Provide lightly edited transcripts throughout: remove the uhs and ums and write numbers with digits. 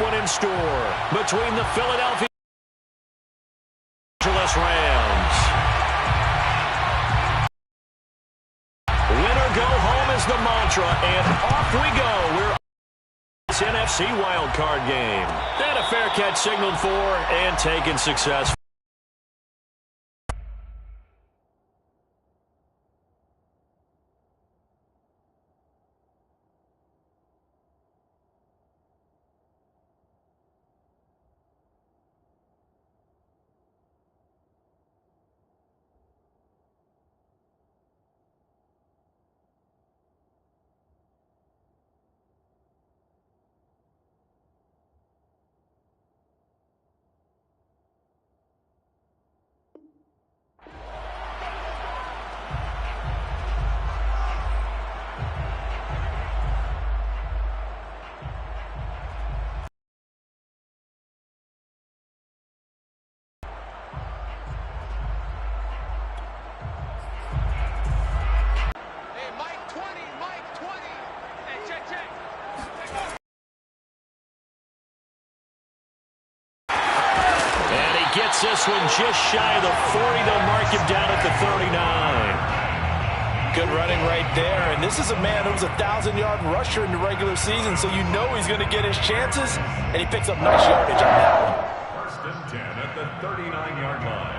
one in store between the Philadelphia Rams. Winner go home is the mantra, and off we go. We're this NFC wildcard game. And a fair catch signaled for and taken successfully. Gets this one just shy of the 40. They'll mark him down at the 39. Good running right there. And this is a man who was a 1,000-yard rusher in the regular season, so you know he's going to get his chances, and he picks up nice yardage on that one. First and 10 at the 39-yard line.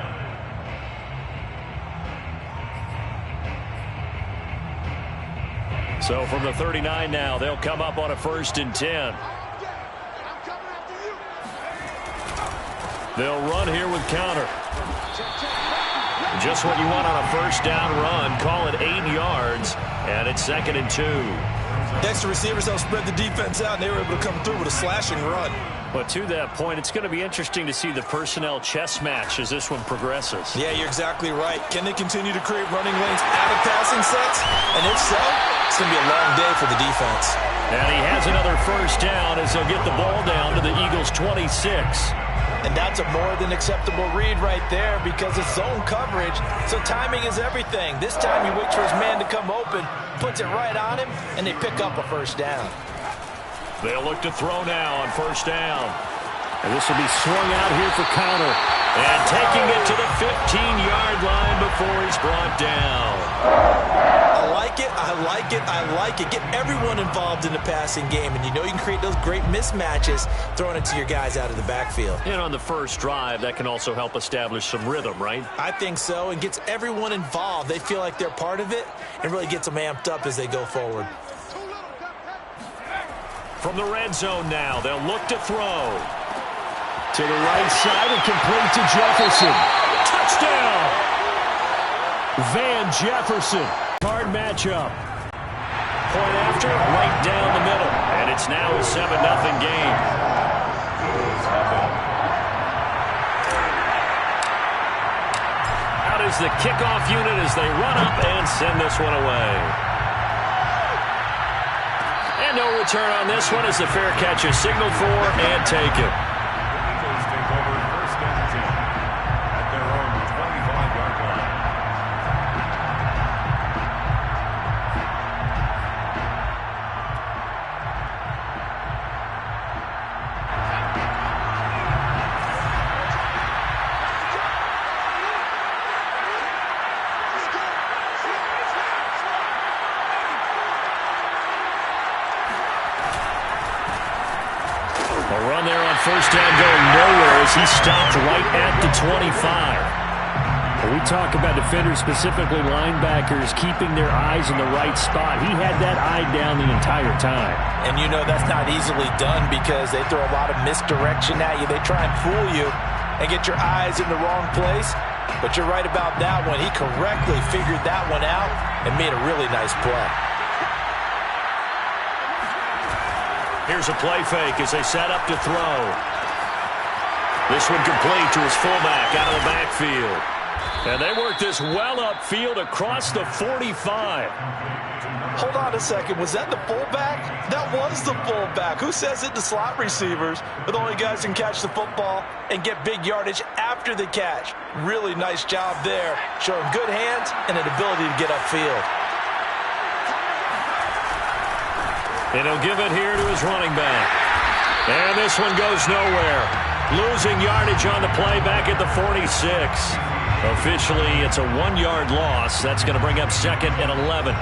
So from the 39 now, they'll come up on a 1st and 10. They'll run here with counter. Just what you want on a 1st down run. Call it 8 yards, and it's 2nd and 2. Next, the receivers help spread the defense out, and they were able to come through with a slashing run. But to that point, it's going to be interesting to see the personnel chess match as this one progresses. Yeah, you're exactly right. Can they continue to create running lanes out of passing sets? And if so, it's going to be a long day for the defense. And he has another 1st down as they'll get the ball down to the Eagles' 26. And that's a more than acceptable read right there because it's zone coverage, so timing is everything. This time he waits for his man to come open, puts it right on him, and they pick up a 1st down. They'll look to throw now on 1st down. And this will be swung out here for counter. And taking it to the 15-yard line before he's brought down. I like it, I like it, I like it. Get everyone involved in the passing game, and you know you can create those great mismatches throwing it to your guys out of the backfield. And on the first drive, that can also help establish some rhythm, right? I think so, and gets everyone involved. They feel like they're part of it, and really gets them amped up as they go forward. From the red zone now, they'll look to throw. To the right side and complete to Jefferson. Touchdown! Van Jefferson. Hard matchup. Point after, right down the middle. And it's now a 7-0 game. Out is the kickoff unit as they run up and send this one away. And no return on this one as the fair catch is signaled for and taken. Eagles take over 1st and 10 at their own 25-yard line. A run there on 1st down going nowhere as he stopped right at the 25. When we talk about defenders, specifically linebackers, keeping their eyes in the right spot, he had that eye down the entire time. And you know that's not easily done because they throw a lot of misdirection at you. They try and fool you and get your eyes in the wrong place. But you're right about that one. He correctly figured that one out and made a really nice play. Here's a play fake as they set up to throw. This one complete to his fullback out of the backfield. And they work this well upfield across the 45. Hold on a second. Was that the fullback? That was the fullback. Who says it? The slot receivers are the only guys who can catch the football and get big yardage after the catch. Really nice job there. Showing good hands and an ability to get upfield. And he'll give it here to his running back. And this one goes nowhere. Losing yardage on the play back at the 46. Officially, it's a 1-yard loss. That's going to bring up 2nd and 11.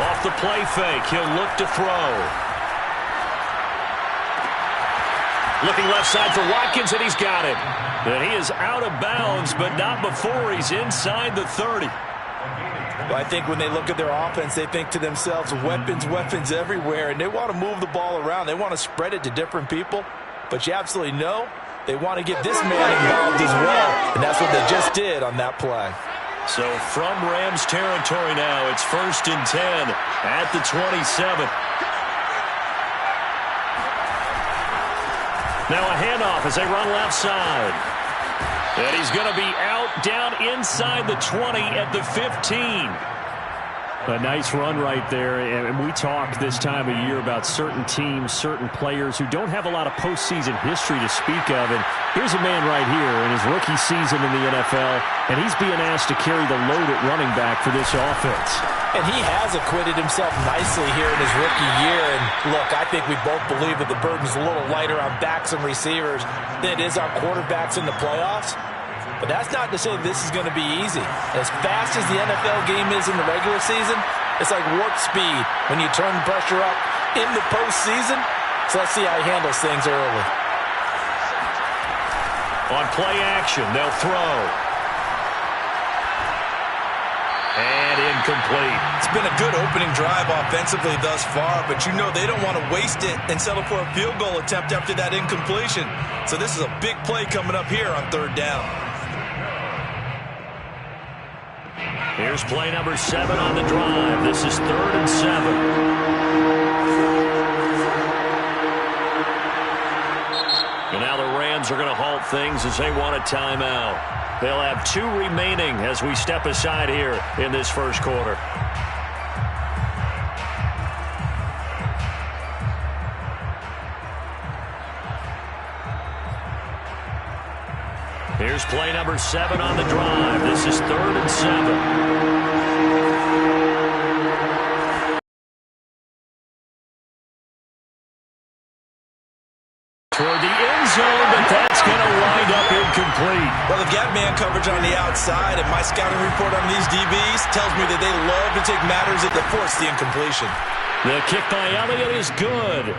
Off the play fake, he'll look to throw. Looking left side for Watkins, and he's got it. And he is out of bounds, but not before he's inside the 30. Well, I think when they look at their offense, they think to themselves, weapons, weapons everywhere, and they want to move the ball around. They want to spread it to different people, but you absolutely know they want to get this man involved as well, and that's what they just did on that play. So from Rams territory now, it's 1st and 10 at the 27. Now a handoff as they run left side. And he's going to be out down inside the 20 at the 15. A nice run right there, and we talk this time of year about certain teams, certain players who don't have a lot of postseason history to speak of, and here's a man right here in his rookie season in the NFL, and he's being asked to carry the load at running back for this offense. And he has acquitted himself nicely here in his rookie year, and look, I think we both believe that the burden's a little lighter on backs and receivers than it is on quarterbacks in the playoffs. But that's not to say this is going to be easy. As fast as the NFL game is in the regular season, it's like warp speed when you turn the pressure up in the postseason. So let's see how he handles things early. On play action, they'll throw. And incomplete. It's been a good opening drive offensively thus far, but you know they don't want to waste it and settle for a field goal attempt after that incompletion. So this is a big play coming up here on 3rd down. Here's play number 7 on the drive. This is 3rd and 7. And now the Rams are going to halt things as they want a timeout. They'll have 2 remaining as we step aside here in this first quarter. Here's play number 7 on the drive. This is 3rd and 7. Toward the end zone, but that's going to wind up incomplete. Well, they've got man coverage on the outside, and my scouting report on these DBs tells me that they love to take matters that force the incompletion. The kick by Elliott is good.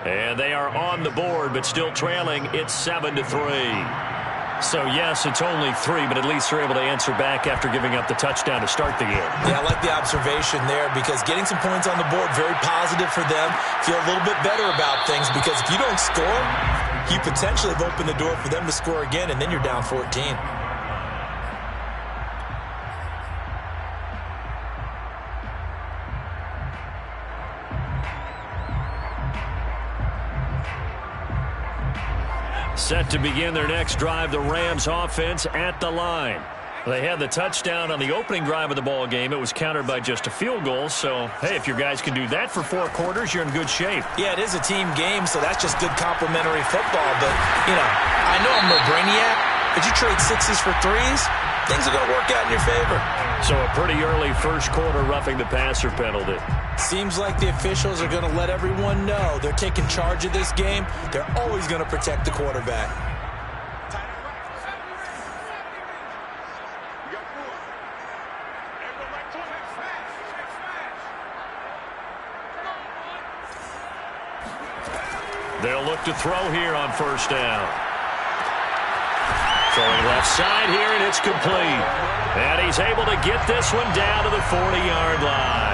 And they are on the board, but still trailing. It's 7-3. So, yes, it's only 3, but at least they're able to answer back after giving up the touchdown to start the game. Yeah, I like the observation there because getting some points on the board, very positive for them. Feel a little bit better about things because if you don't score, you potentially have opened the door for them to score again, and then you're down 14. Set to begin their next drive, the Rams offense at the line. They had the touchdown on the opening drive of the ball game. It was countered by just a field goal. So, hey, if your guys can do that for 4 quarters, you're in good shape. Yeah, it is a team game, so that's just good complimentary football. But, you know, I know I'm no brainiac, but you trade 6s for 3s, things are going to work out in your favor. So a pretty early first quarter roughing the passer penalty. Seems like the officials are going to let everyone know they're taking charge of this game. They're always going to protect the quarterback. They'll look to throw here on 1st down. Throwing left side here, and it's complete. And he's able to get this one down to the 40-yard line.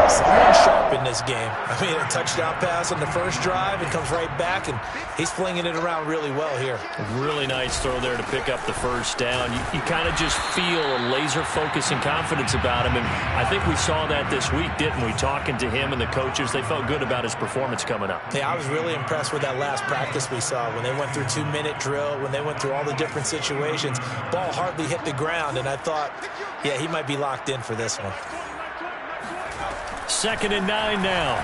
Someone's sharp in this game. I mean, a touchdown pass on the first drive and comes right back, and he's flinging it around really well here. Really nice throw there to pick up the 1st down. You kind of just feel a laser focus and confidence about him, and I think we saw that this week, didn't we? Talking to him and the coaches, they felt good about his performance coming up. Yeah, I was really impressed with that last practice we saw when they went through 2-minute drill, when they went through all the different situations. Ball hardly hit the ground, and I thought, yeah, he might be locked in for this one. 2nd and 9 now.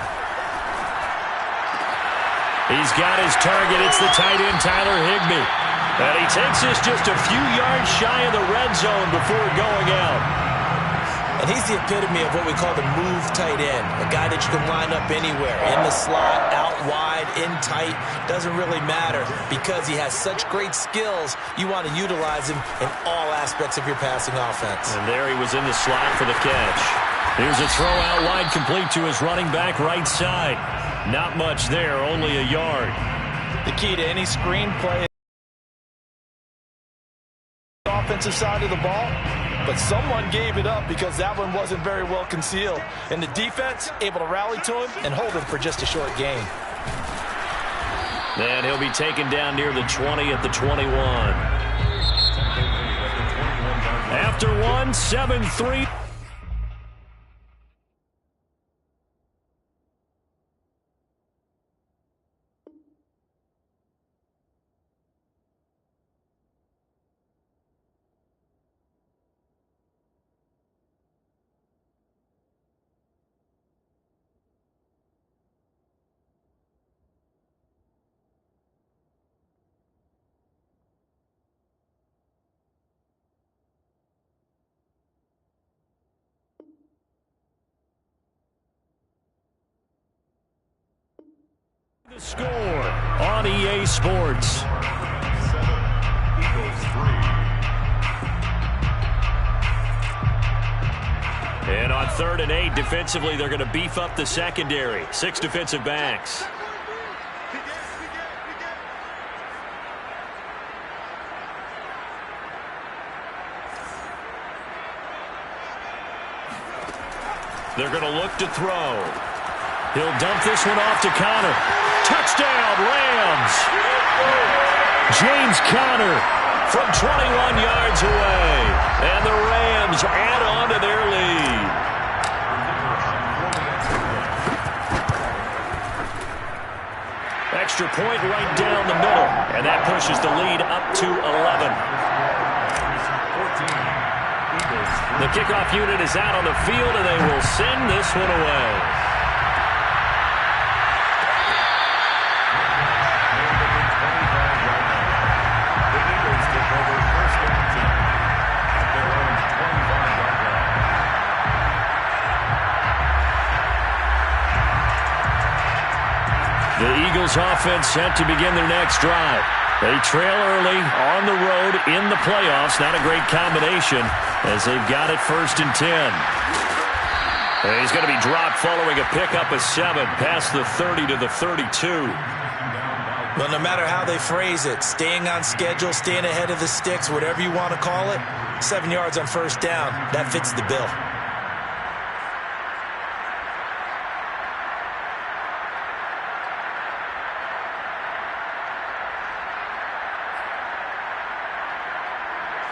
He's got his target. It's the tight end, Tyler Higbee. And he takes this just a few yards shy of the red zone before going out. And he's the epitome of what we call the move tight end, a guy that you can line up anywhere, in the slot, out wide, in tight, doesn't really matter because he has such great skills. You want to utilize him in all aspects of your passing offense. And there he was in the slot for the catch. Here's a throw out wide complete to his running back right side. Not much there, only a yard. The key to any screenplay offensive side of the ball, but someone gave it up because that one wasn't very well concealed. And the defense able to rally to him and hold him for just a short gain. And he'll be taken down near the 20 at the 21. After 7-3. The score on EA Sports. 7, Eagles 3. And on 3rd and 8, defensively, they're going to beef up the secondary. 6 defensive backs. They're going to look to throw. He'll dump this one off to Conner. Touchdown, Rams! James Conner from 21 yards away. And the Rams add on to their lead. Extra point right down the middle. And that pushes the lead up to 11. 14. The kickoff unit is out on the field, and they will send this one away. The Eagles offense set to begin their next drive. They trail early on the road in the playoffs. Not a great combination as they've got it 1st and 10. And he's going to be dropped following a pickup of 7 past the 30 to the 32. Well, no matter how they phrase it, staying on schedule, staying ahead of the sticks, whatever you want to call it, 7 yards on 1st down, that fits the bill.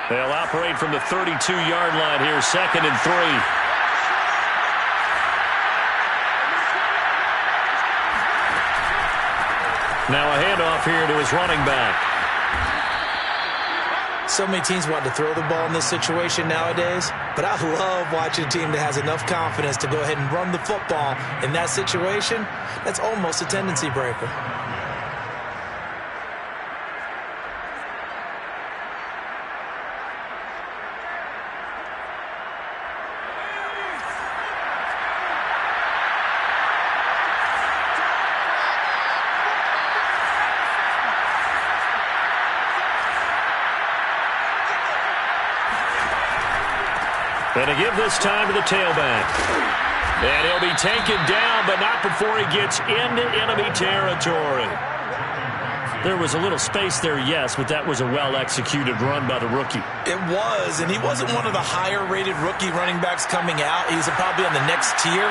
They'll operate from the 32-yard line here, 2nd and 3. Now a handoff here to his running back. So many teams want to throw the ball in this situation nowadays, but I love watching a team that has enough confidence to go ahead and run the football in that situation. That's almost a tendency breaker. And to give this time to the tailback. And he'll be taken down, but not before he gets into enemy territory. There was a little space there, yes, but that was a well-executed run by the rookie. It was, and he wasn't one of the higher-rated rookie running backs coming out. He's probably on the next tier.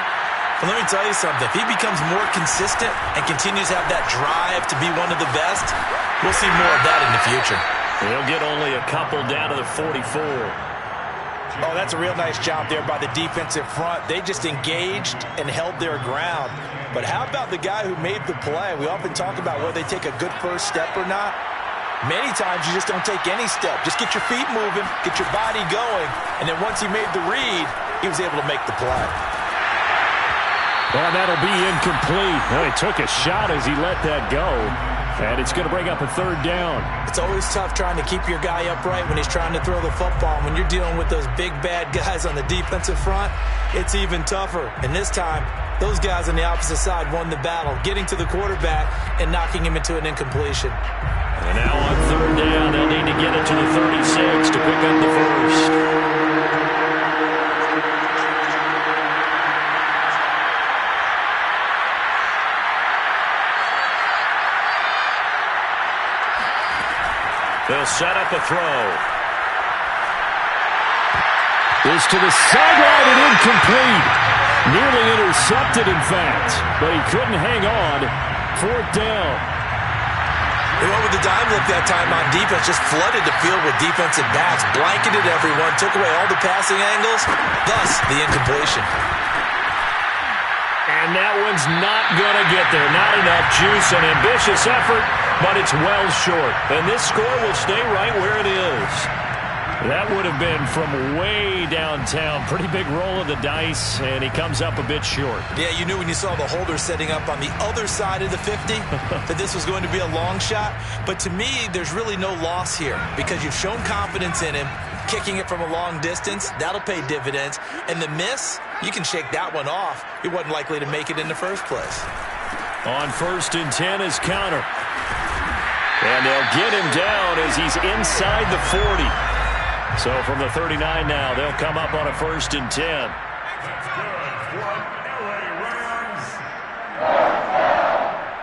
But let me tell you something. If he becomes more consistent and continues to have that drive to be one of the best, we'll see more of that in the future. He'll get only a couple down to the 44. Oh, that's a real nice job there by the defensive front. They just engaged and held their ground. But how about the guy who made the play? We often talk about whether they take a good first step or not. Many times you just don't take any step. Just get your feet moving, get your body going, and then once he made the read, he was able to make the play. And that'll be incomplete. Well, he took a shot as he let that go. And it's going to bring up a third down. It's always tough trying to keep your guy upright when he's trying to throw the football. When you're dealing with those big, bad guys on the defensive front, it's even tougher. And this time, those guys on the opposite side won the battle, getting to the quarterback and knocking him into an incompletion. And now on third down, they'll need to get it to the 36 to pick up the first. They'll set up a throw. This to the sideline and incomplete. Nearly intercepted, in fact, but he couldn't hang on. Fourth down. They went with the dime look that time on defense, just flooded the field with defensive backs, blanketed everyone, took away all the passing angles, thus the incompletion. And that one's not going to get there. Not enough juice, an ambitious effort, but it's well short. And this score will stay right where it is. That would have been from way downtown. Pretty big roll of the dice, and he comes up a bit short. Yeah, you knew when you saw the holder setting up on the other side of the 50 that this was going to be a long shot. But to me, there's really no loss here because you've shown confidence in him. Kicking it from a long distance, that'll pay dividends. And the miss, you can shake that one off. He wasn't likely to make it in the first place. On 1st and 10 is Conner. And they'll get him down as he's inside the 40. So from the 39 now, they'll come up on a 1st and 10. That's good for LA Rams.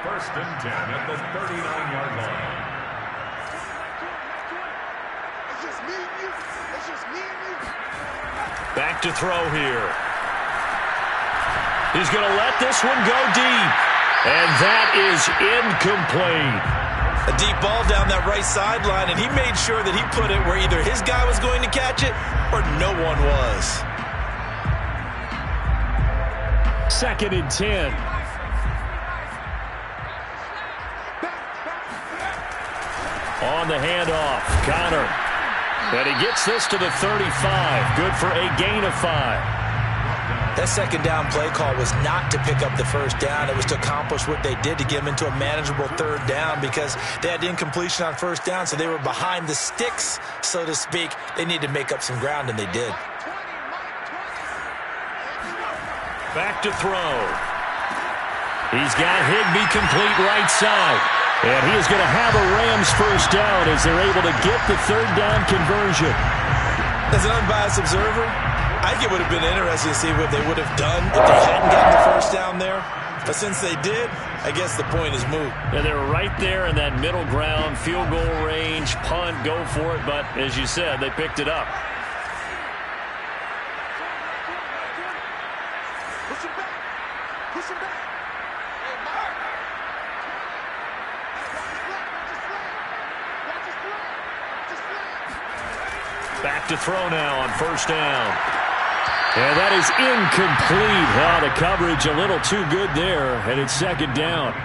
1st and 10 at the 39-yard line. Back to throw here. He's going to let this one go deep. And that is incomplete. A deep ball down that right sideline, and he made sure that he put it where either his guy was going to catch it or no one was. 2nd and 10. On the handoff, Conner. And he gets this to the 35. Good for a gain of 5. That second down play call was not to pick up the first down. It was to accomplish what they did to get them into a manageable third down because they had incompletion on first down, so they were behind the sticks, so to speak. They needed to make up some ground, and they did. Back to throw. He's got Higbee complete right side. And he is going to have a Rams first down as they're able to get the third down conversion. As an unbiased observer, I think it would have been interesting to see what they would have done if they hadn't gotten the first down there. But since they did, I guess the point is moot. Yeah, they were right there in that middle ground, field goal range, punt, go for it. But as you said, they picked it up. Push him back. Push him back. Hey, Mark. Back to throw now on first down. And that is incomplete. The coverage a little too good there, and it's second down.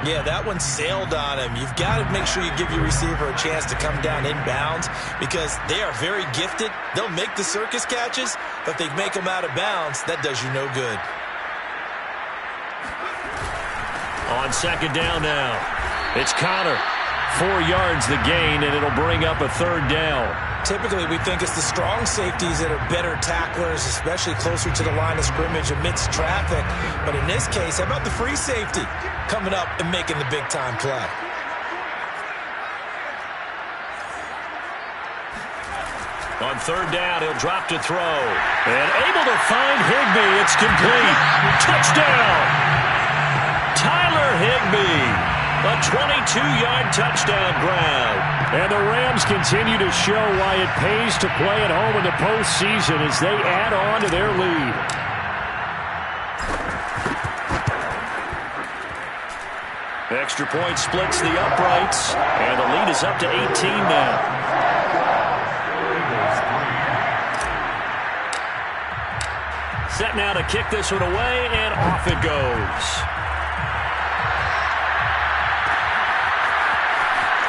Yeah, that one sailed on him. You've got to make sure you give your receiver a chance to come down inbounds because they are very gifted. They'll make the circus catches, but if they make them out of bounds, that does you no good. On second down now, it's Conner. 4 yards the gain, and it'll bring up a third down. Typically, we think it's the strong safeties that are better tacklers, especially closer to the line of scrimmage amidst traffic. But in this case, how about the free safety coming up and making the big-time play? On third down, he'll drop to throw. And able to find Higbee. It's complete. Touchdown! Tyler Higbee. A 22-yard touchdown grab. And the Rams continue to show why it pays to play at home in the postseason as they add on to their lead. Extra point splits the uprights, and the lead is up to 18 now. Set now to kick this one away, and off it goes.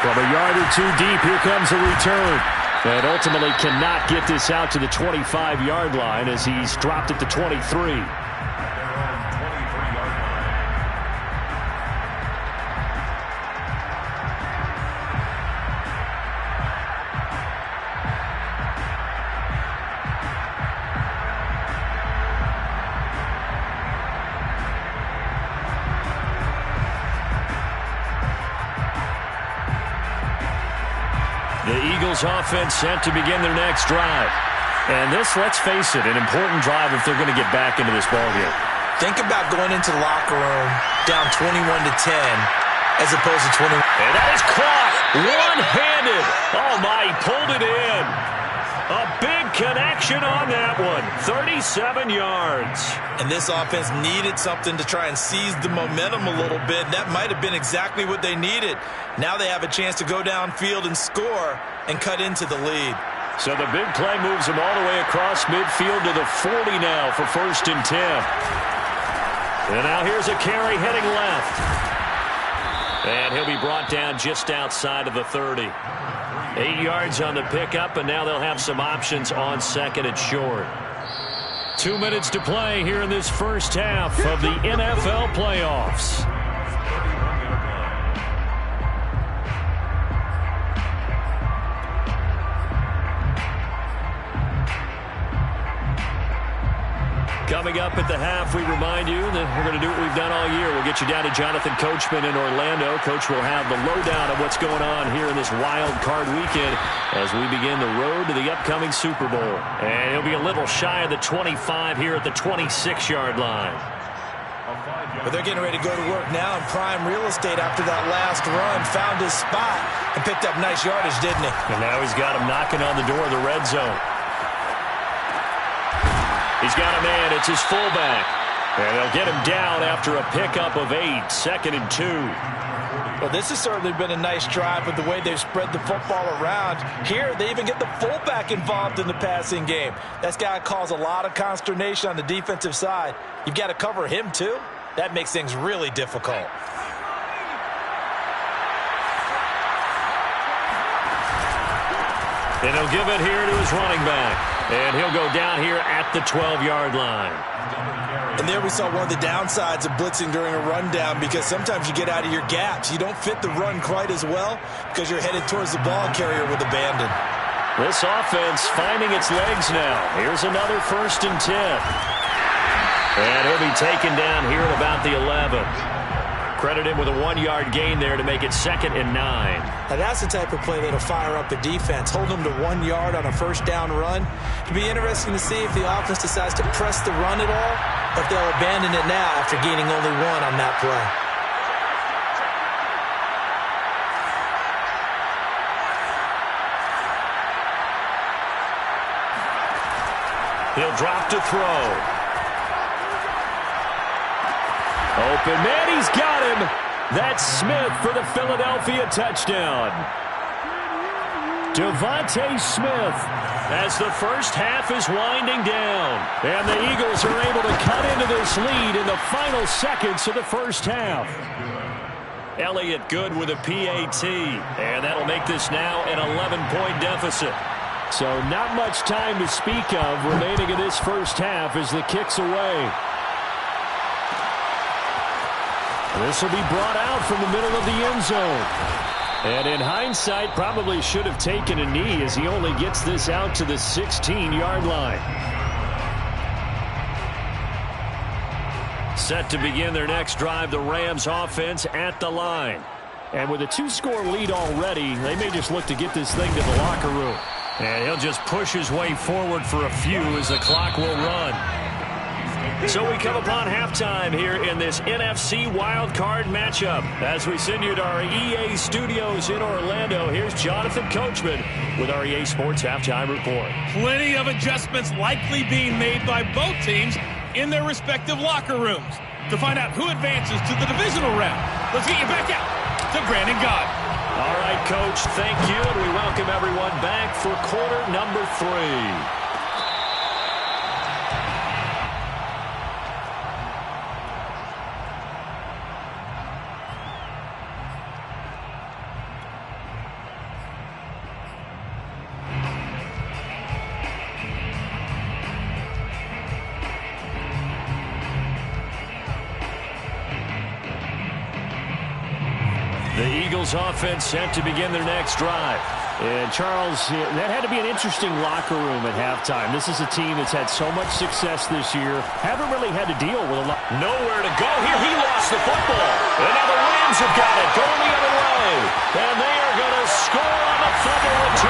From a yard or two deep, here comes a return. And ultimately cannot get this out to the 25-yard line as he's dropped at the 23. The Eagles offense set to begin their next drive. And this, let's face it, an important drive if they're going to get back into this ballgame. Think about going into the locker room down 21-10 as opposed to 21. And that is caught one-handed. Oh, my, he pulled it in. A big connection on that one. 37 yards. And this offense needed something to try and seize the momentum a little bit. That might have been exactly what they needed. Now they have a chance to go downfield and score and cut into the lead. So the big play moves him all the way across midfield to the 40 now for 1st and 10. And now here's a carry heading left. And he'll be brought down just outside of the 30. 8 yards on the pickup, and now they'll have some options on 2nd and short. 2 minutes to play here in this first half of the NFL playoffs. Coming up at the half, we remind you that we're going to do what we've done all year. We'll get you down to Jonathan Coachman in Orlando. Coach will have the lowdown of what's going on here in this wild card weekend as we begin the road to the upcoming Super Bowl. And he'll be a little shy of the 25 here at the 26-yard line. But they're getting ready to go to work now in prime real estate after that last run. Found his spot and picked up nice yardage, didn't he? And now he's got him knocking on the door of the red zone. He's got a man. It's his fullback. And they'll get him down after a pickup of 8. 2nd and 2. Well, this has certainly been a nice drive with the way they've spread the football around. Here, they even get the fullback involved in the passing game. That's got to cause a lot of consternation on the defensive side. You've got to cover him, too. That makes things really difficult. And he'll give it here to his running back. And he'll go down here at the 12-yard line. And there we saw one of the downsides of blitzing during a rundown, because sometimes you get out of your gaps. You don't fit the run quite as well because you're headed towards the ball carrier with abandon. This offense finding its legs now. Here's another 1st and 10. And he'll be taken down here at about the 11. Credit him with a 1-yard gain there to make it 2nd and 9. Now that's the type of play that'll fire up the defense. Hold them to 1 yard on a first down run. It'll be interesting to see if the offense decides to press the run at all, or if they'll abandon it now after gaining only 1 on that play. He'll drop to throw. Open man, he's got him. That's Smith for the Philadelphia touchdown. Devontae Smith as the first half is winding down. And the Eagles are able to cut into this lead in the final seconds of the first half. Elliott good with a PAT. And that'll make this now an 11-point deficit. So not much time to speak of remaining in this first half as the kick's away. This will be brought out from the middle of the end zone. And in hindsight, probably should have taken a knee as he only gets this out to the 16-yard line. Set to begin their next drive, the Rams offense at the line. And with a 2-score lead already, they may just look to get this thing to the locker room. And he'll just push his way forward for a few as the clock will run. So we come upon halftime here in this NFC wildcard matchup. As we send you to our EA studios in Orlando, here's Jonathan Coachman with our EA Sports Halftime Report. Plenty of adjustments likely being made by both teams in their respective locker rooms. To find out who advances to the divisional round, let's get you back out to Brandon Gaudin. All right, Coach, thank you, and we welcome everyone back for quarter number 3. The Eagles offense set to begin their next drive. And Charles, that had to be an interesting locker room at halftime. This is a team that's had so much success this year. Haven't really had to deal with a lot. Nowhere to go here. He lost the football. And now the Rams have got it. Going the other way. And they are going to score on the fumble return.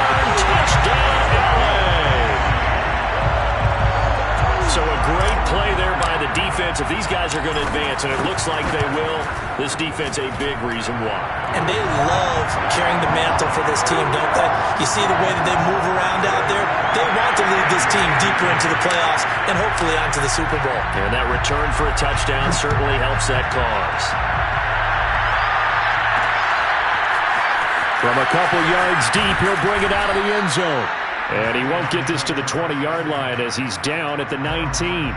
defense, if these guys are going to advance, and it looks like they will, this defense a big reason why. And they love carrying the mantle for this team, don't they? You see the way that they move around out there? They want to lead this team deeper into the playoffs and hopefully onto the Super Bowl. And that return for a touchdown certainly helps that cause. From a couple yards deep, he'll bring it out of the end zone. And he won't get this to the 20-yard line as he's down at the 19.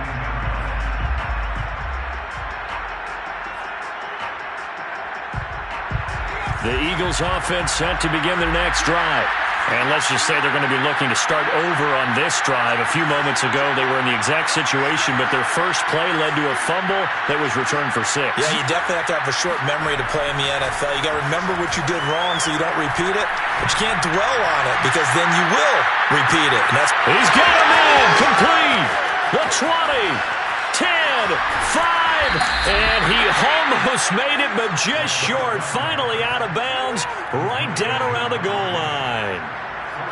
The Eagles offense set to begin their next drive. And let's just say they're going to be looking to start over on this drive. A few moments ago, they were in the exact situation, but their first play led to a fumble that was returned for 6. Yeah, you definitely have to have a short memory to play in the NFL. You got to remember what you did wrong so you don't repeat it, but you can't dwell on it because then you will repeat it. And that's He's got a man complete. The 20, 10, 5, and he almost made it, but just short. Finally out of bounds, right down around the goal line.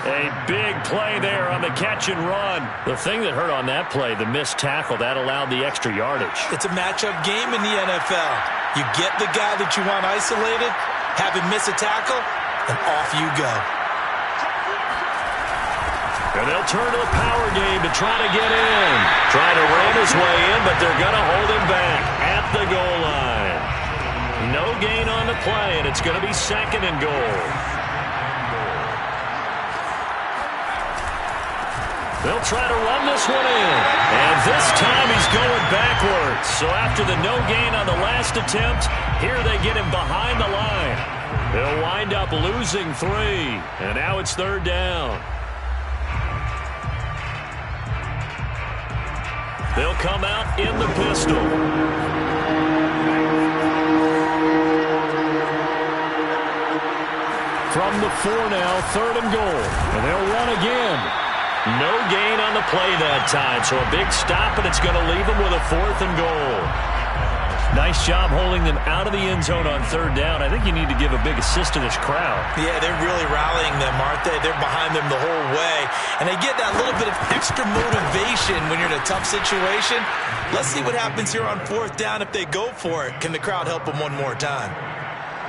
A big play there on the catch and run. The thing that hurt on that play, the missed tackle, that allowed the extra yardage. It's a matchup game in the NFL. You get the guy that you want isolated, have him miss a tackle, and off you go. And they'll turn to the power game to try to get in. Trying to ram his way in, but they're going to hold him back at the goal line. No gain on the play, and it's going to be 2nd and goal. They'll try to run this one in. And this time he's going backwards. So after the no gain on the last attempt, here they get him behind the line. They'll wind up losing 3. And now it's 3rd down. They'll come out in the pistol. From the 4 now, 3rd and goal. And they'll run again. No gain on the play that time, so a big stop, and it's going to leave them with a 4th and goal. Nice job holding them out of the end zone on 3rd down. I think you need to give a big assist to this crowd. Yeah, they're really rallying them, aren't they? They're behind them the whole way. And they get that little bit of extra motivation when you're in a tough situation. Let's see what happens here on 4th down if they go for it. Can the crowd help them one more time?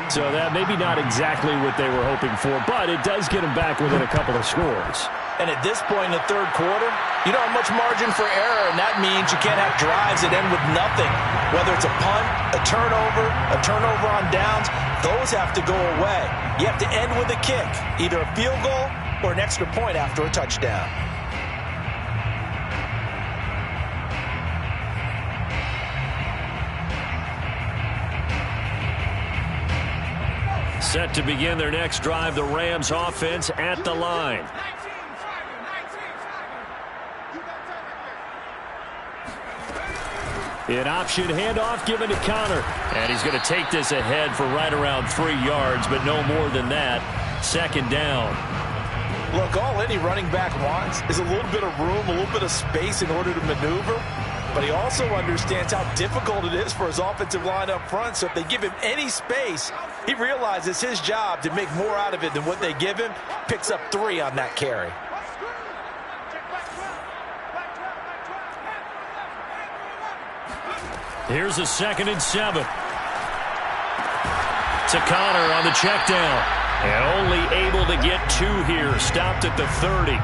So that maybe not exactly what they were hoping for, but it does get them back within a couple of scores. And at this point in the 3rd quarter, you don't have much margin for error, and that means you can't have drives that end with nothing. Whether it's a punt, a turnover on downs, those have to go away. You have to end with a kick, either a field goal or an extra point after a touchdown. Set to begin their next drive, the Rams offense at the line. An option handoff given to Connor. And he's going to take this ahead for right around 3 yards, but no more than that. 2nd down. Look, all any running back wants is a little bit of room, a little bit of space in order to maneuver. But he also understands how difficult it is for his offensive line up front. So if they give him any space, he realizes his job to make more out of it than what they give him. Picks up 3 on that carry. Here's a 2nd and 7. To Connor on the check down. And only able to get 2 here. Stopped at the 30.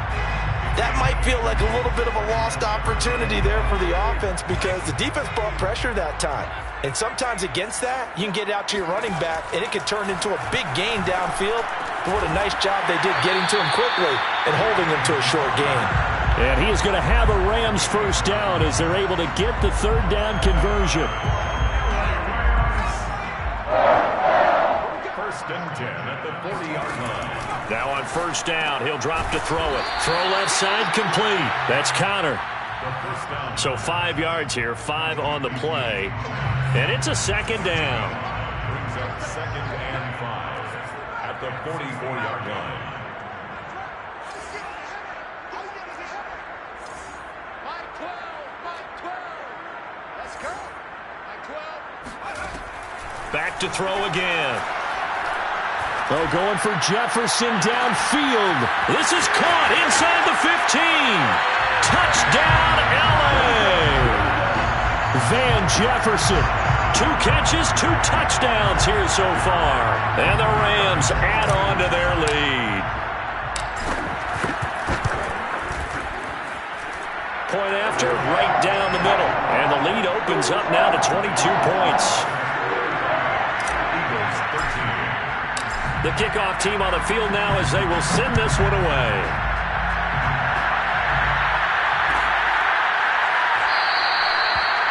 That might feel like a little bit of a lost opportunity there for the offense because the defense brought pressure that time. And sometimes against that, you can get out to your running back, and it can turn into a big gain downfield. But what a nice job they did getting to him quickly and holding him to a short gain. And he is going to have a Rams 1st down as they're able to get the 3rd down conversion. 1st and 10 at the 40-yard line. Now on 1st down, he'll drop to throw it. Throw left side complete. That's Connor. So 5 yards here, 5 on the play. And it's a 2nd down. Brings up 2nd and 5 at the 44-yard line. Back to throw again. Oh, going for Jefferson downfield. This is caught inside the 15. Touchdown, LA. Van Jefferson. 2 catches, 2 touchdowns here so far. And the Rams add on to their lead. Point after, right down the middle. And the lead opens up now to 22 points. The kickoff team on the field now as they will send this one away.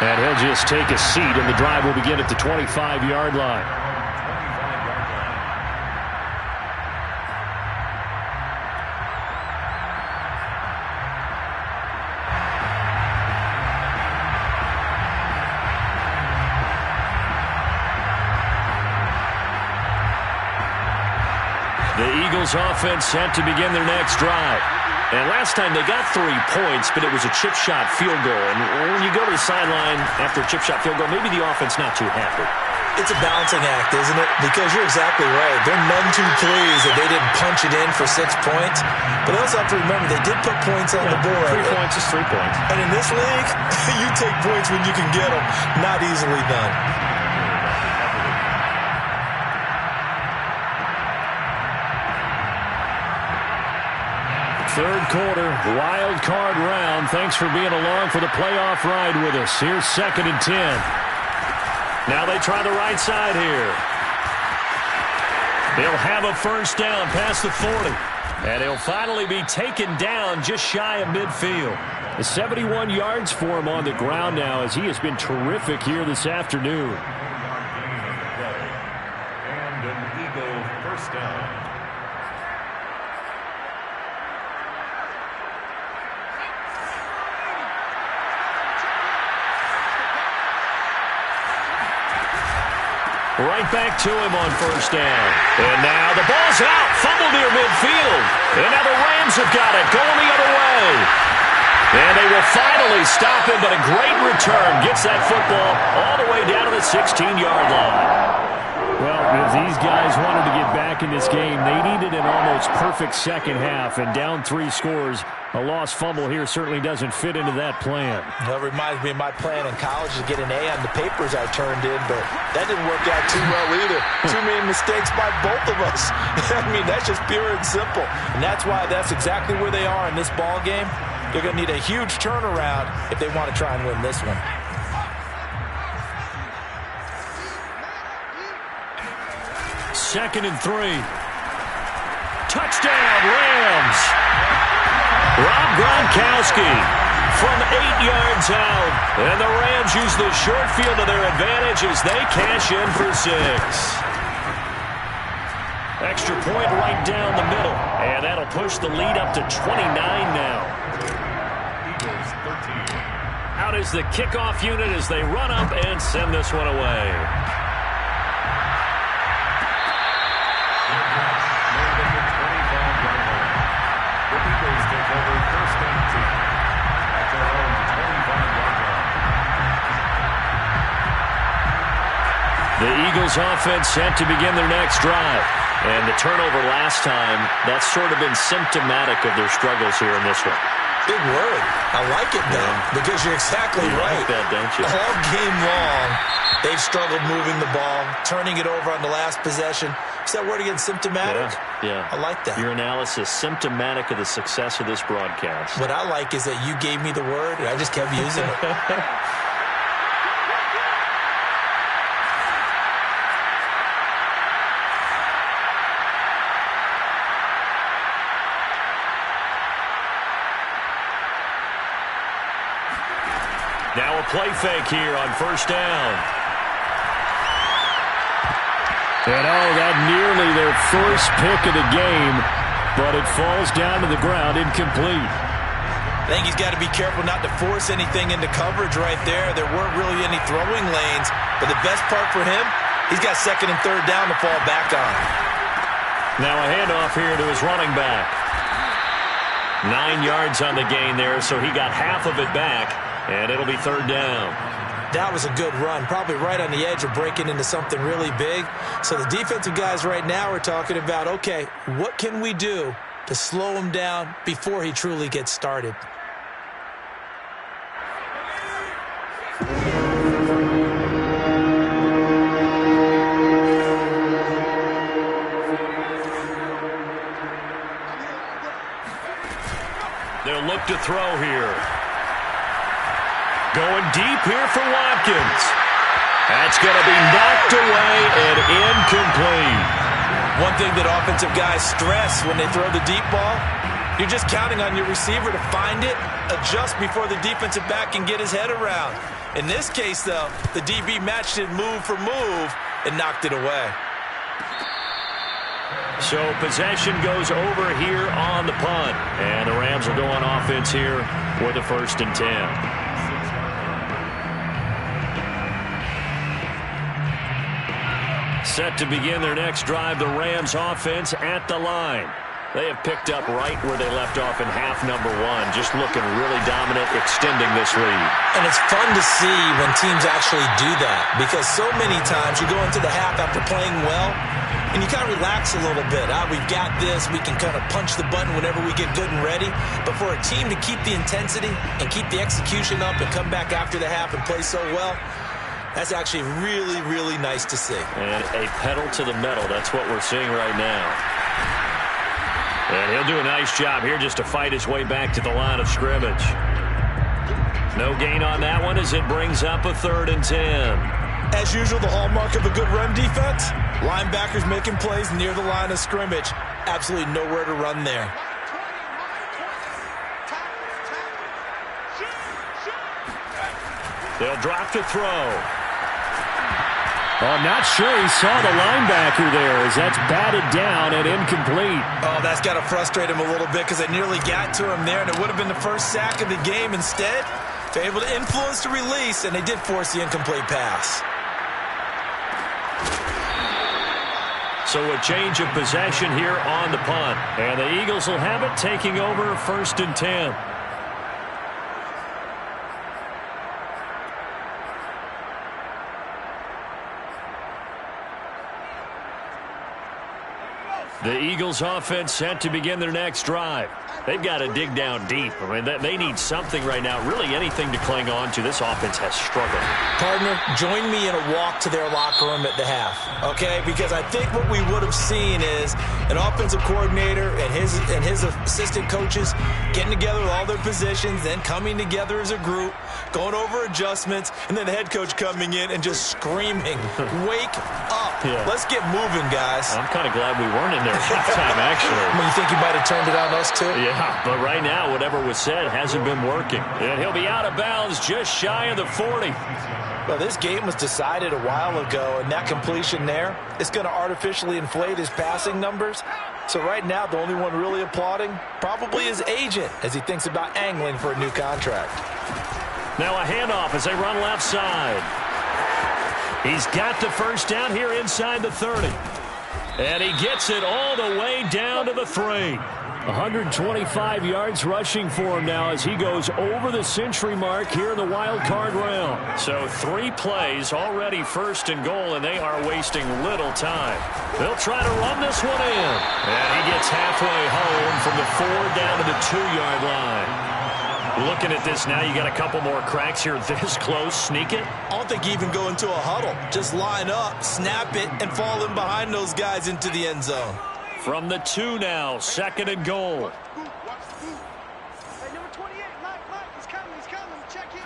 And he'll just take a seat, and the drive will begin at the 25-yard line. The Eagles offense set to begin their next drive. And last time they got 3 points, but it was a chip shot field goal. And when you go to the sideline after a chip shot field goal, maybe the offense not too happy. It's a balancing act, isn't it? Because you're exactly right. They're none too pleased that they didn't punch it in for 6 points. But they also have to remember they did put points on the board. 3 points is 3 points. And in this league, you take points when you can get them. Not easily done. Third quarter, wild card round. Thanks for being along for the playoff ride with us. Here's 2nd and 10. Now they try the right side here. They'll have a first down past the 40. And he'll finally be taken down just shy of midfield. 71 yards for him on the ground now as he has been terrific here this afternoon. And an Eagle first down. Right back to him on first down. And now the ball's out. Fumble near midfield. And now the Rams have got it. Going the other way. And they will finally stop him, but a great return gets that football all the way down to the 16-yard line. Well, if these guys wanted to get back in this game, they needed an almost perfect second half. And down 3 scores, a lost fumble here certainly doesn't fit into that plan. That reminds me of my plan in college to get an A on the papers I turned in, but that didn't work out too well either. Too many mistakes by both of us. I mean, that's just pure and simple. And that's why that's exactly where they are in this ball game. They're going to need a huge turnaround if they want to try and win this one. Second and 3. Touchdown, Rams. Rob Gronkowski from 8 yards out. And the Rams use the short field to their advantage as they cash in for 6. Extra point right down the middle. And that'll push the lead up to 29 now. Eagles 13. Out is the kickoff unit as they run up and send this one away. The Eagles offense set to begin their next drive. And the turnover last time, that's sort of been symptomatic of their struggles here in this one. Big word. I like it, though, because you're exactly right. Like that, don't you? All game long, they've struggled moving the ball, turning it over on the last possession. Is that word again, symptomatic? Yeah. I like that. Your analysis, symptomatic of the success of this broadcast. What I like is that you gave me the word, and I just kept using it. Now a play fake here on first down. And that nearly their first pick of the game, but it falls down to the ground incomplete. I think he's got to be careful not to force anything into coverage right there. There weren't really any throwing lanes, but the best part for him, he's got 2nd and 3rd down to fall back on. Now a handoff here to his running back. 9 yards on the gain there, so he got half of it back. And it'll be 3rd down. That was a good run, probably right on the edge of breaking into something really big. So the defensive guys right now are talking about, okay, what can we do to slow him down before he truly gets started? They'll look to throw here. Going deep here for Watkins. That's going to be knocked away and incomplete. One thing that offensive guys stress when they throw the deep ball, you're just counting on your receiver to find it, adjust before the defensive back can get his head around. In this case, though, the DB matched it move for move and knocked it away. So possession goes over here on the punt. And the Rams will go on offense here with a 1st and 10. Set to begin their next drive, the Rams offense at the line. They have picked up right where they left off in half number 1, just looking really dominant, extending this lead. And it's fun to see when teams actually do that, because so many times you go into the half after playing well, and you kind of relax a little bit. We've got this. We can kind of punch the button whenever we get good and ready. But for a team to keep the intensity and keep the execution up and come back after the half and play so well, that's actually really, really nice to see. And a pedal to the metal. That's what we're seeing right now. And he'll do a nice job here just to fight his way back to the line of scrimmage. No gain on that one as it brings up a 3rd and 10. As usual, the hallmark of a good run defense, linebackers making plays near the line of scrimmage. Absolutely nowhere to run there. They'll drop to throw. I'm not sure he saw the linebacker there as that's batted down and incomplete. Oh, that's got to frustrate him a little bit because they nearly got to him there, and it would have been the first sack of the game. Instead, they're able to influence the release, and they did force the incomplete pass. So a change of possession here on the punt. And the Eagles will have it, taking over 1st and 10. The Eagles offense set to begin their next drive. They've got to dig down deep. I mean, they need something right now, really anything to cling on to. This offense has struggled. Partner, join me in a walk to their locker room at the half, okay? Because I think what we would have seen is an offensive coordinator and his assistant coaches getting together with all their positions, then coming together as a group, going over adjustments, and then the head coach coming in and just screaming, wake up. Yeah. Let's get moving, guys. I'm kind of glad we weren't in there at halftime, actually. I mean, you think he might have turned it on us, too? Yeah, but right now, whatever was said hasn't been working. And he'll be out of bounds just shy of the 40. Well, this game was decided a while ago, and that completion there is going to artificially inflate his passing numbers. So right now, the only one really applauding probably his agent as he thinks about angling for a new contract. Now a handoff as they run left side. He's got the first down here inside the 30. And he gets it all the way down to the 3. 125 yards rushing for him now as he goes over the century mark here in the wild card round. So 3 plays, already 1st and goal, and they are wasting little time. They'll try to run this one in. And he gets halfway home from the 4 down to the 2-yard line. Looking at this now, you got a couple more cracks here this close. Sneak it. I don't think you even go into a huddle. Just line up, snap it, and fall in behind those guys into the end zone. From the 2 now, 2nd and goal. Hey, number 28, Mike, he's coming, check it.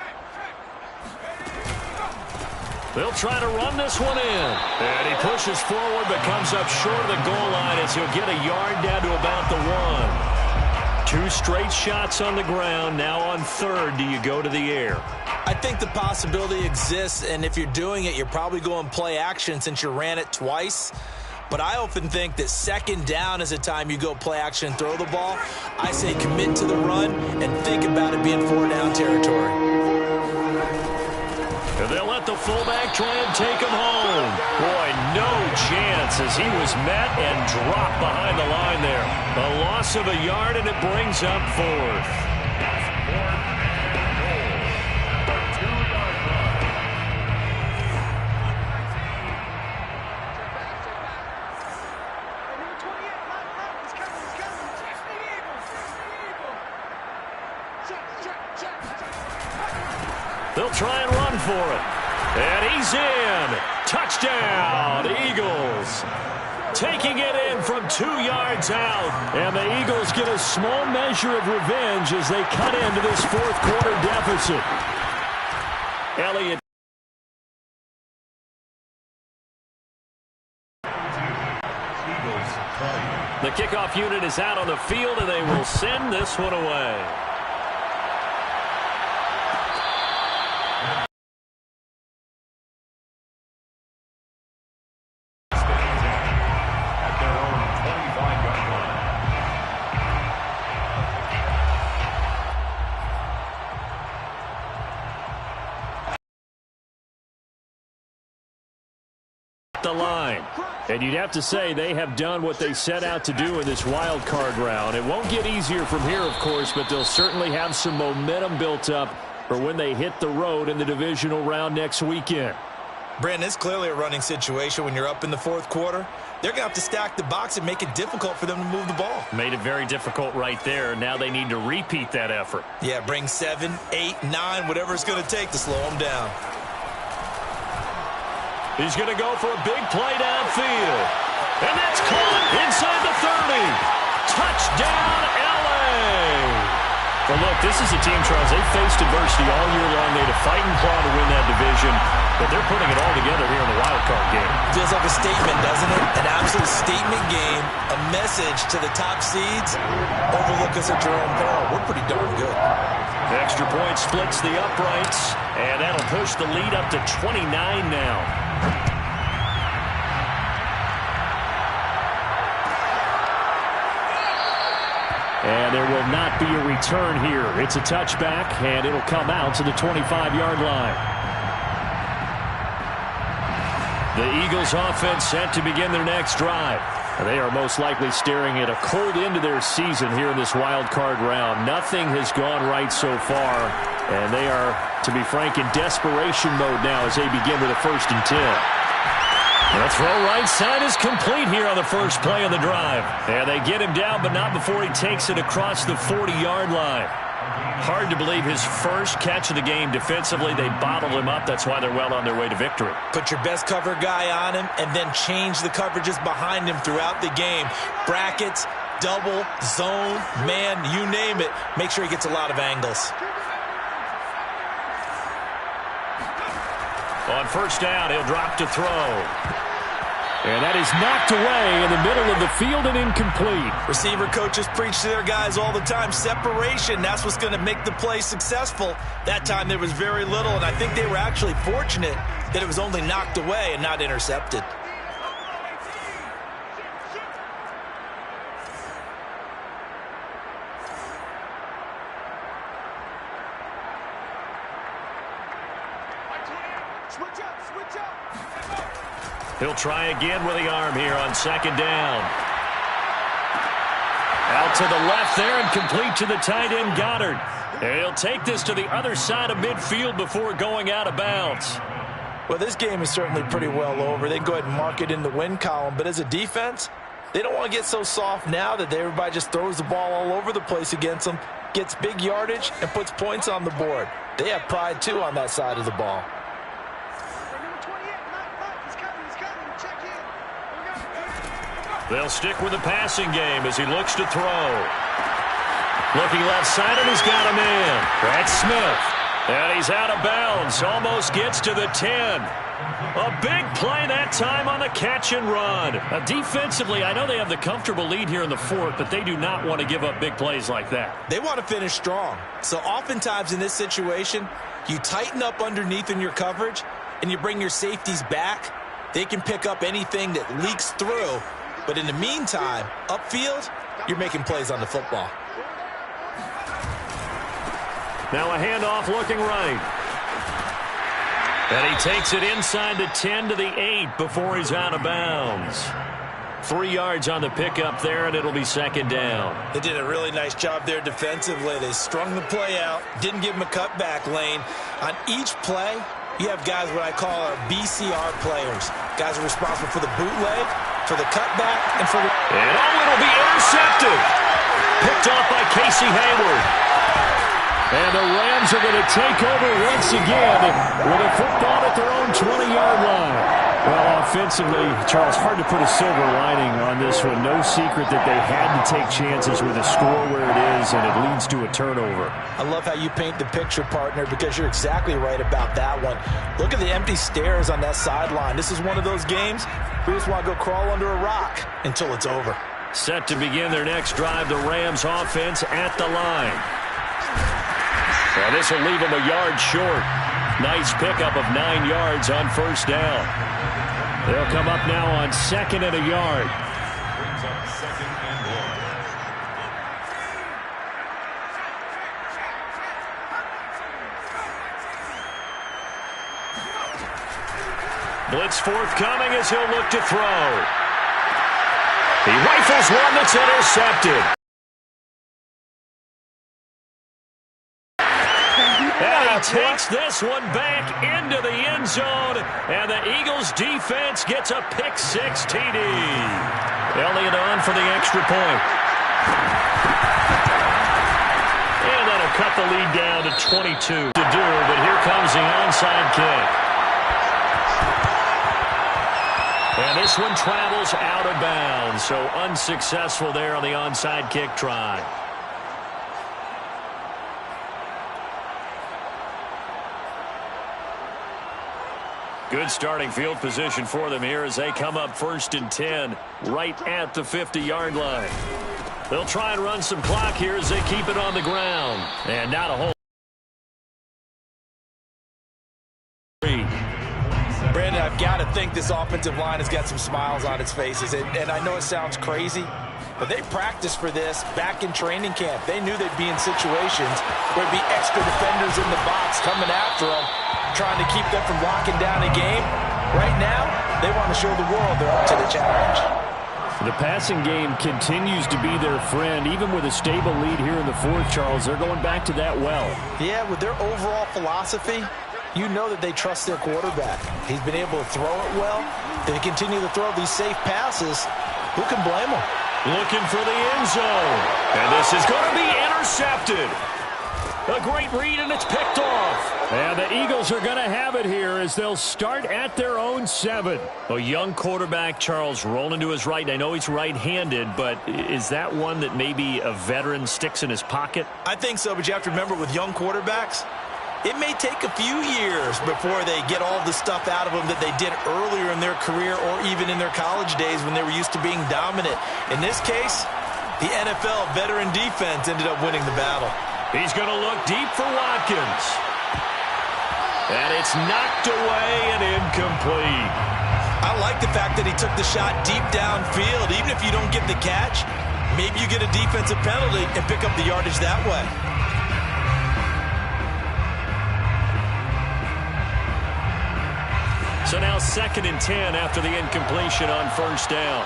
They'll try to run this one in. And he pushes forward but comes up short of the goal line as he'll get a yard down to about the 1. 2 straight shots on the ground. Now on 3rd, do you go to the air? I think the possibility exists, and if you're doing it, you're probably going play action since you ran it twice. But I often think that 2nd down is a time you go play action and throw the ball. I say commit to the run and think about it being 4-down territory. And they'll let the fullback try and take him home. Boy, no chance as he was met and dropped behind the line there. A loss of a yard, and it brings up 4th. They'll try and run for it. And he's in. Touchdown, Eagles. taking it in from 2 yards out. And the Eagles get a small measure of revenge as they cut into this fourth quarter deficit. Elliott. The kickoff unit is out on the field, and they will send this one away. At their own 25-yard line. The line. And you'd have to say they have done what they set out to do in this wild card round. It won't get easier from here, of course, but they'll certainly have some momentum built up for when they hit the road in the divisional round next weekend. Brandon, it's clearly a running situation when you're up in the fourth quarter. They're going to have to stack the box and make it difficult for them to move the ball. Made it very difficult right there. Now they need to repeat that effort. Yeah, bring 7, 8, 9, whatever it's going to take to slow them down. He's going to go for a big play downfield. And that's caught inside the 30. Touchdown, L.A. Well, look, this is a team, Charles, they faced adversity all year long. They had to fight and claw to win that division, but they're putting it all together here in the wild card game. Feels like a statement, doesn't it? An absolute statement game, a message to the top seeds. Overlook us at your own peril. We're pretty darn good. The extra point splits the uprights, and that'll push the lead up to 29 now. And there will not be a return here. It's a touchback, and it'll come out to the 25-yard line. The Eagles offense set to begin their next drive. They are most likely staring at a cold end to their season here in this wild card round. Nothing has gone right so far, and they are, to be frank, in desperation mode now as they begin with a 1st and 10. The throw right side is complete here on the first play of the drive. And they get him down, but not before he takes it across the 40-yard line. Hard to believe his first catch of the game defensively. They bottled him up. That's why they're well on their way to victory. Put your best cover guy on him and then change the coverages behind him throughout the game. Brackets, double, zone, man, you name it. Make sure he gets a lot of angles. On first down, he'll drop to throw. And that is knocked away in the middle of the field and incomplete. Receiver coaches preach to their guys all the time. Separation, that's what's going to make the play successful. That time there was very little, and I think they were actually fortunate that it was only knocked away and not intercepted. He'll try again with the arm here on 2nd down. Out to the left there and complete to the tight end, Goddard. And he'll take this to the other side of midfield before going out of bounds. Well, this game is certainly pretty well over. They can go ahead and mark it in the win column. But as a defense, they don't want to get so soft now that everybody just throws the ball all over the place against them, gets big yardage, and puts points on the board. They have pride, too, on that side of the ball. They'll stick with the passing game as he looks to throw. Looking left side, and he's got a man. That's Smith. And he's out of bounds. Almost gets to the 10. A big play that time on the catch and run. Defensively, I know they have the comfortable lead here in the fourth, but they do not want to give up big plays like that. They want to finish strong. So oftentimes in this situation, you tighten up underneath in your coverage, and you bring your safeties back. They can pick up anything that leaks through. But in the meantime, upfield, you're making plays on the football. Now a handoff looking right. And he takes it inside the 10 to the 8 before he's out of bounds. 3 yards on the pickup there, and it'll be 2nd down. They did a really nice job there defensively. They strung the play out, didn't give him a cutback lane. On each play, you have guys what I call our BCR players. Guys are responsible for the bootleg, for the cutback, and for the... And it'll be intercepted. Picked off by Casey Hayward. And the Rams are going to take over once again with a football at their own 20-yard line. Well, offensively, Charles, hard to put a silver lining on this one. No secret that they had to take chances with a score where it is, and it leads to a turnover. I love how you paint the picture, partner, because you're exactly right about that one. Look at the empty stares on that sideline. This is one of those games where you just want to go crawl under a rock until it's over. Set to begin their next drive, the Rams offense at the line. Well, this will leave them a yard short. Nice pickup of 9 yards on first down. They'll come up now on 2nd and a yard. Brings up 2nd and 1. Blitz forthcoming as he'll look to throw. He rifles one that's intercepted. And he takes this one back into the end zone, and the Eagles defense gets a pick-6 TD. Elliott on for the extra point. And that'll cut the lead down to 22 to do, but here comes the onside kick. And this one travels out of bounds, so unsuccessful there on the onside kick try. Good starting field position for them here as they come up 1st and 10 right at the 50-yard line. They'll try and run some clock here as they keep it on the ground. And not a whole. Brandon, I've got to think this offensive line has got some smiles on its faces. And I know it sounds crazy, but they practiced for this back in training camp. They knew they'd be in situations where there'd be extra defenders in the box coming after them, trying to keep them from locking down a game. Right now, they want to show the world they're up to the challenge. The passing game continues to be their friend. Even with a stable lead here in the 4th, Charles, they're going back to that well. Yeah, with their overall philosophy, you know that they trust their quarterback. He's been able to throw it well. They continue to throw these safe passes. Who can blame them? Looking for the end zone. And this is going to be intercepted. A great read, and it's picked off. And the Eagles are going to have it here as they'll start at their own 7. A young quarterback, Charles, rolling to his right. I know he's right-handed, but is that one that maybe a veteran sticks in his pocket? I think so, but you have to remember with young quarterbacks, it may take a few years before they get all the stuff out of them that they did earlier in their career or even in their college days when they were used to being dominant. In this case, the NFL veteran defense ended up winning the battle. He's going to look deep for Watkins. And it's knocked away and incomplete. I like the fact that he took the shot deep downfield. Even if you don't get the catch, maybe you get a defensive penalty and pick up the yardage that way. So now 2nd and 10 after the incompletion on first down.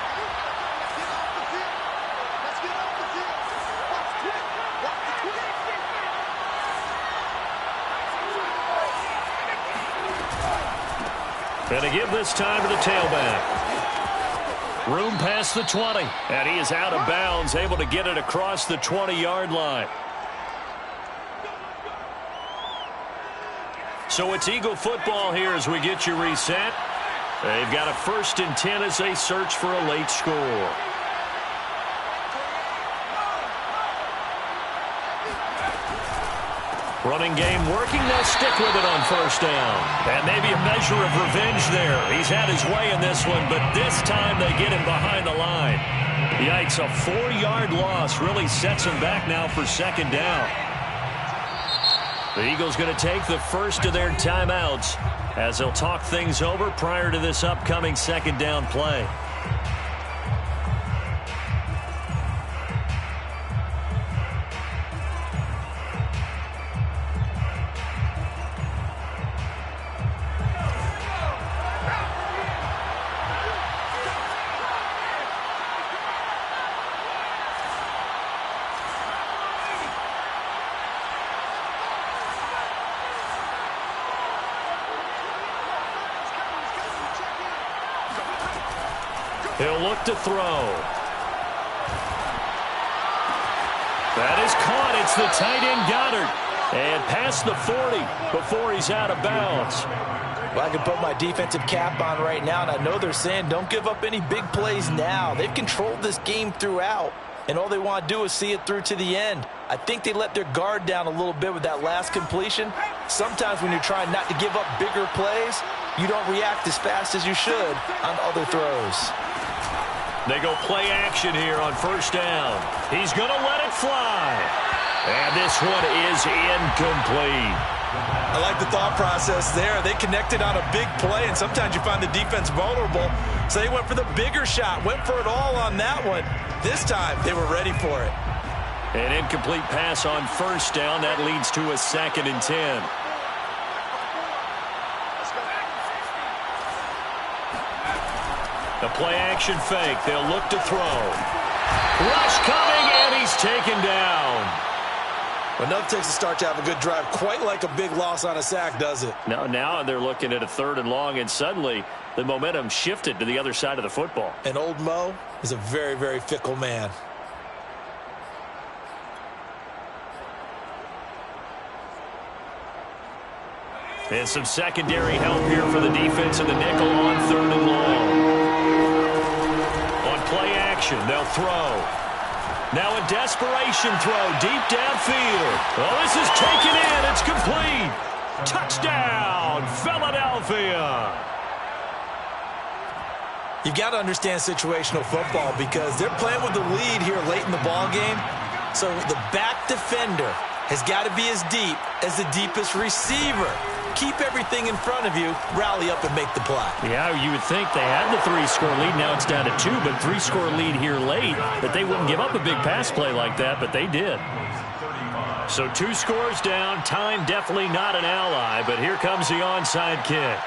And to give this time to the tailback. Room past the 20. And he is out of bounds, able to get it across the 20-yard line. So it's Eagle football here as we get you reset. They've got a 1st and 10 as they search for a late score. Running game working. They'll stick with it on first down. And maybe a measure of revenge there. He's had his way in this one, but this time they get him behind the line. Yikes, a 4-yard loss really sets him back now for 2nd down. The Eagles going to take the first of their timeouts as they'll talk things over prior to this upcoming 2nd down play. He'll look to throw. That is caught. It's the tight end Goddard. And past the 40 before he's out of bounds. Well, I can put my defensive cap on right now, and I know they're saying don't give up any big plays now. They've controlled this game throughout, and all they want to do is see it through to the end. I think they let their guard down a little bit with that last completion. Sometimes when you're trying not to give up bigger plays, you don't react as fast as you should on other throws. They go play action here on first down. He's going to let it fly. And this one is incomplete. I like the thought process there. They connected on a big play, and sometimes you find the defense vulnerable. So they went for the bigger shot, went for it all on that one. This time, they were ready for it. An incomplete pass on first down. That leads to a 2nd and 10. The play-action fake. They'll look to throw. Rush coming, and he's taken down. Enough takes to start to have a good drive. Quite like a big loss on a sack, does it? Now they're looking at a 3rd and long, and suddenly the momentum shifted to the other side of the football. And old Mo is a very, very fickle man. And some secondary help here for the defense in the nickel on 3rd and long. On play action, they'll throw. Now a desperation throw deep downfield. Oh, this is taken in. It's complete. Touchdown, Philadelphia. You've got to understand situational football because they're playing with the lead here late in the ball game. So the back defender has got to be as deep as the deepest receiver. Keep everything in front of you, rally up and make the play. Yeah, you would think they had the 3-score lead. Now it's down to 2, but 3-score lead here late, that they wouldn't give up a big pass play like that, but they did. So 2 scores down. Time definitely not an ally, but here comes the onside kick.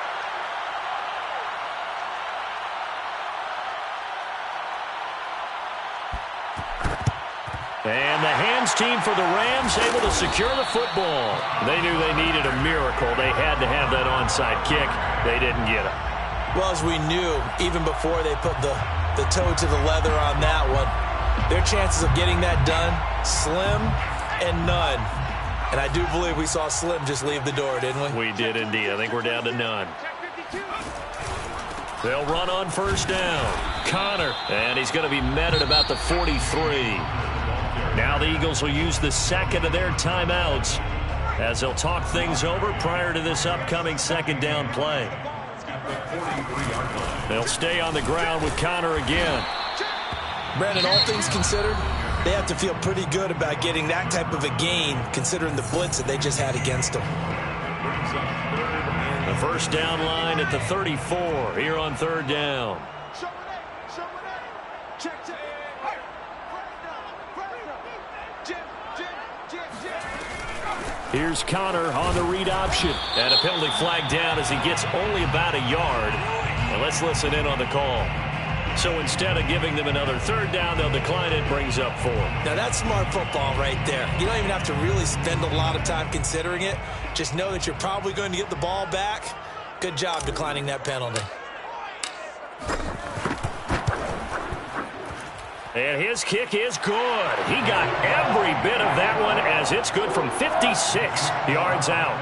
And the hands team for the Rams able to secure the football. They knew they needed a miracle. They had to have that onside kick. They didn't get it. Well, as we knew, even before they put the toe to the leather on that one, their chances of getting that done, slim and none. And I do believe we saw Slim just leave the door, didn't we? We did indeed. I think we're down to none. They'll run on first down. Connor, and he's going to be met at about the 43. Now the Eagles will use the 2nd of their timeouts as they'll talk things over prior to this upcoming 2nd down play. They'll stay on the ground with Connor again. Brandon, all things considered, they have to feel pretty good about getting that type of a gain considering the blitz that they just had against them. The first down line at the 34 here on 3rd down. Here's Connor on the read option. And a penalty flag down as he gets only about a yard. And let's listen in on the call. So instead of giving them another 3rd down, they'll decline it, brings up 4. Now that's smart football right there. You don't even have to really spend a lot of time considering it. Just know that you're probably going to get the ball back. Good job declining that penalty. And his kick is good. He got every bit of that one as it's good from 56 yards out.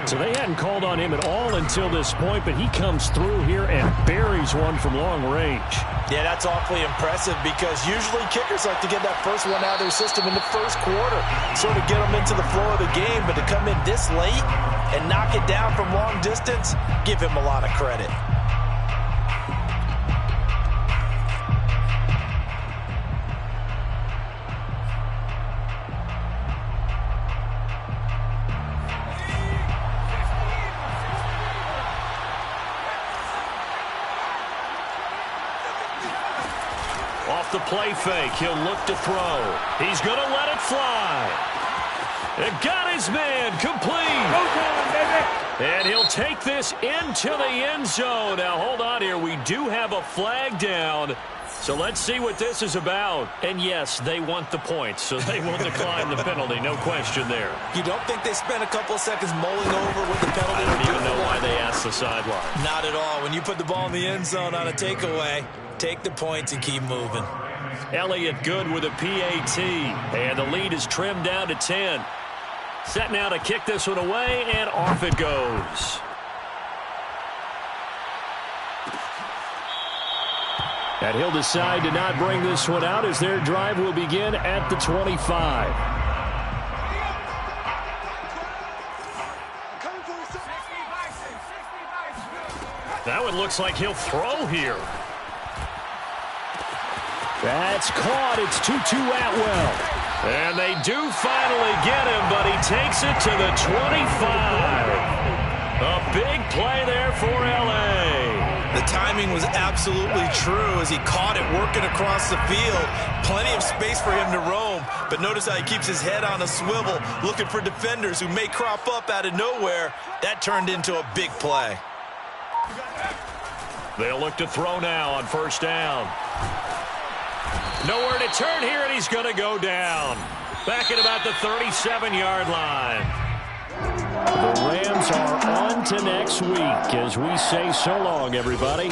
So they hadn't called on him at all until this point, but he comes through here and buries one from long range. Yeah, that's awfully impressive because usually kickers like to get that first one out of their system in the first quarter, sort of get them into the flow of the game, but to come in this late and knock it down from long distance, give him a lot of credit. Off the play fake, he'll look to throw. He's going to let it fly. It got his man complete. And he'll take this into the end zone. Now, hold on here. We do have a flag down. So let's see what this is about. And, yes, they want the points, so they will decline the penalty. No question there. You don't think they spent a couple of seconds mulling over what the penalty I don't even know why they asked the sideline. Not at all. When you put the ball in the end zone on a takeaway, take the points and keep moving. Elliott good with a PAT. And the lead is trimmed down to 10. Set now to kick this one away, and off it goes. And he'll decide to not bring this one out as their drive will begin at the 25. That one looks like he'll throw here. That's caught. It's 2-2 Atwell. And they do finally get him, but he takes it to the 25. A big play there for L.A. The timing was absolutely true as he caught it working across the field. Plenty of space for him to roam, but notice how he keeps his head on a swivel, looking for defenders who may crop up out of nowhere. That turned into a big play. They'll look to throw now on first down. Nowhere to turn here, and he's going to go down. Back at about the 37-yard line. The Rams are on to next week as we say so long, everybody.